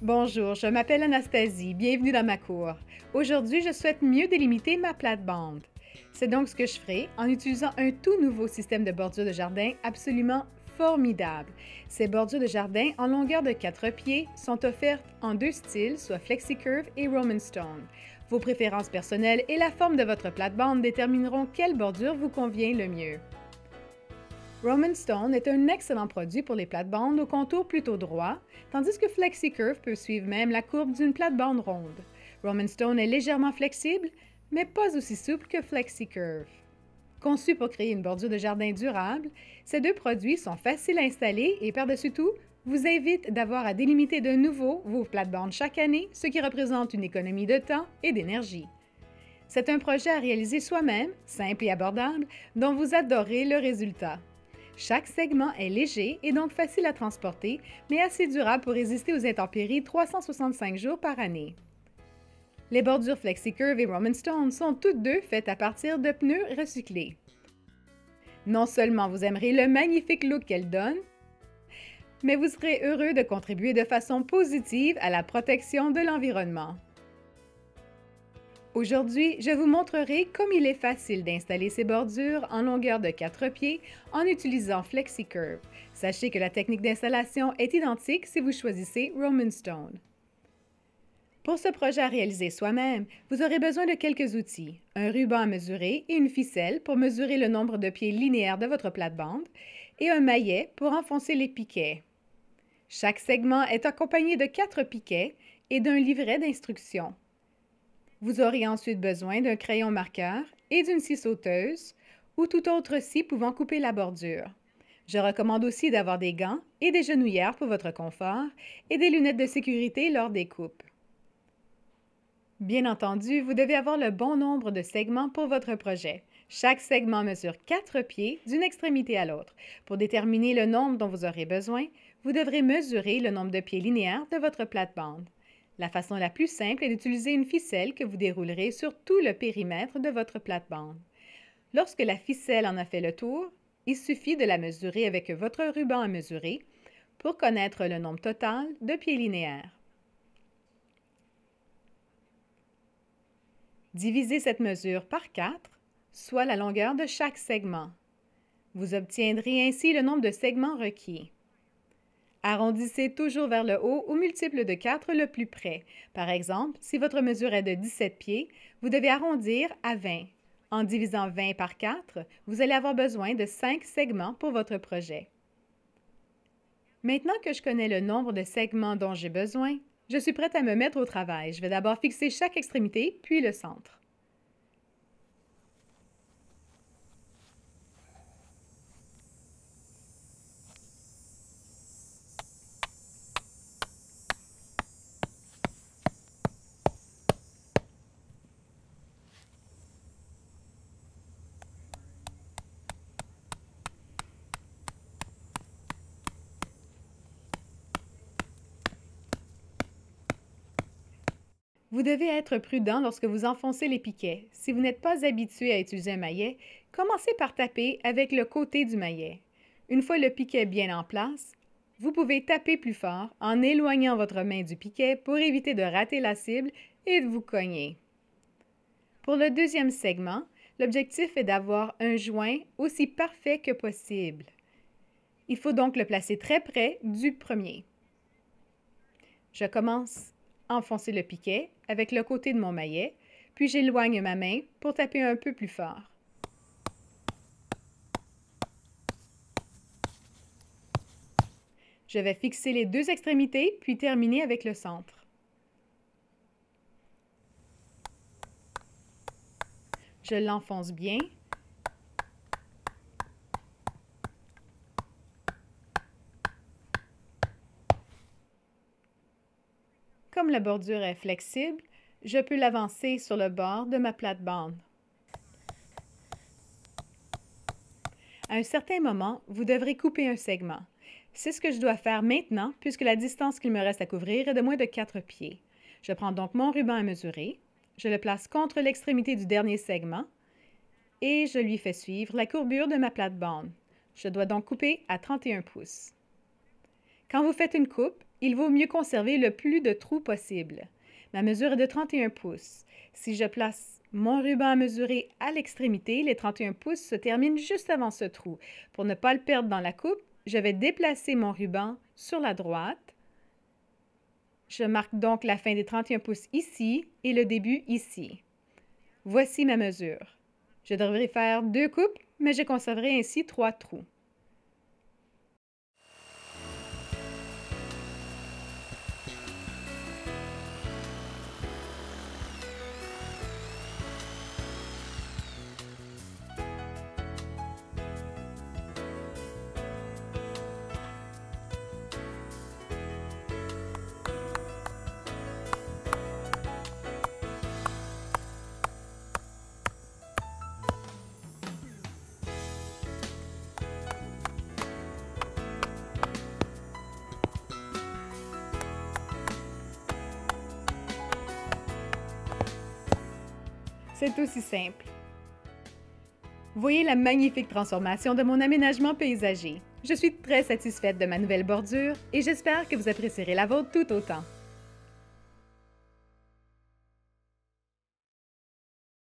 Bonjour, je m'appelle Anastasie, bienvenue dans ma cour. Aujourd'hui, je souhaite mieux délimiter ma plate-bande. C'est donc ce que je ferai en utilisant un tout nouveau système de bordure de jardin absolument formidable. Ces bordures de jardin en longueur de 4 pieds sont offertes en deux styles, soit FlexiCurve et Roman Stone. Vos préférences personnelles et la forme de votre plate-bande détermineront quelle bordure vous convient le mieux. Roman Stone est un excellent produit pour les plates-bandes au contour plutôt droit, tandis que FlexiCurve peut suivre même la courbe d'une plate-bande ronde. Roman Stone est légèrement flexible, mais pas aussi souple que FlexiCurve. Conçus pour créer une bordure de jardin durable, ces deux produits sont faciles à installer et par-dessus tout, vous invitent d'avoir à délimiter de nouveau vos plates-bandes chaque année, ce qui représente une économie de temps et d'énergie. C'est un projet à réaliser soi-même, simple et abordable, dont vous adorez le résultat. Chaque segment est léger et donc facile à transporter, mais assez durable pour résister aux intempéries 365 jours par année. Les bordures FlexiCurve et Roman Stone sont toutes deux faites à partir de pneus recyclés. Non seulement vous aimerez le magnifique look qu'elles donnent, mais vous serez heureux de contribuer de façon positive à la protection de l'environnement. Aujourd'hui, je vous montrerai comme il est facile d'installer ces bordures en longueur de 4 pieds en utilisant FlexiCurve. Sachez que la technique d'installation est identique si vous choisissez Roman Stone. Pour ce projet à réaliser soi-même, vous aurez besoin de quelques outils, un ruban à mesurer et une ficelle pour mesurer le nombre de pieds linéaires de votre plate-bande et un maillet pour enfoncer les piquets. Chaque segment est accompagné de 4 piquets et d'un livret d'instructions. Vous aurez ensuite besoin d'un crayon marqueur et d'une scie sauteuse ou toute autre scie pouvant couper la bordure. Je recommande aussi d'avoir des gants et des genouillères pour votre confort et des lunettes de sécurité lors des coupes. Bien entendu, vous devez avoir le bon nombre de segments pour votre projet. Chaque segment mesure 4 pieds d'une extrémité à l'autre. Pour déterminer le nombre dont vous aurez besoin, vous devrez mesurer le nombre de pieds linéaires de votre plate-bande. La façon la plus simple est d'utiliser une ficelle que vous déroulerez sur tout le périmètre de votre plate-bande. Lorsque la ficelle en a fait le tour, il suffit de la mesurer avec votre ruban à mesurer pour connaître le nombre total de pieds linéaires. Divisez cette mesure par 4, soit la longueur de chaque segment. Vous obtiendrez ainsi le nombre de segments requis. Arrondissez toujours vers le haut au multiple de 4 le plus près. Par exemple, si votre mesure est de 17 pieds, vous devez arrondir à 20. En divisant 20 par 4, vous allez avoir besoin de 5 segments pour votre projet. Maintenant que je connais le nombre de segments dont j'ai besoin, je suis prête à me mettre au travail. Je vais d'abord fixer chaque extrémité, puis le centre. Vous devez être prudent lorsque vous enfoncez les piquets. Si vous n'êtes pas habitué à utiliser un maillet, commencez par taper avec le côté du maillet. Une fois le piquet bien en place, vous pouvez taper plus fort en éloignant votre main du piquet pour éviter de rater la cible et de vous cogner. Pour le deuxième segment, l'objectif est d'avoir un joint aussi parfait que possible. Il faut donc le placer très près du premier. Je commence à enfoncer le piquet avec le côté de mon maillet, puis j'éloigne ma main pour taper un peu plus fort. Je vais fixer les deux extrémités, puis terminer avec le centre. Je l'enfonce bien. Comme la bordure est flexible, je peux l'avancer sur le bord de ma plate-bande. À un certain moment, vous devrez couper un segment. C'est ce que je dois faire maintenant puisque la distance qu'il me reste à couvrir est de moins de 4 pieds. Je prends donc mon ruban à mesurer, je le place contre l'extrémité du dernier segment et je lui fais suivre la courbure de ma plate-bande. Je dois donc couper à 31 pouces. Quand vous faites une coupe, il vaut mieux conserver le plus de trous possible. Ma mesure est de 31 pouces. Si je place mon ruban à mesurer à l'extrémité, les 31 pouces se terminent juste avant ce trou. Pour ne pas le perdre dans la coupe, je vais déplacer mon ruban sur la droite. Je marque donc la fin des 31 pouces ici et le début ici. Voici ma mesure. Je devrais faire 2 coupes, mais je conserverai ainsi 3 trous. C'est aussi simple. Voyez la magnifique transformation de mon aménagement paysager. Je suis très satisfaite de ma nouvelle bordure et j'espère que vous apprécierez la vôtre tout autant.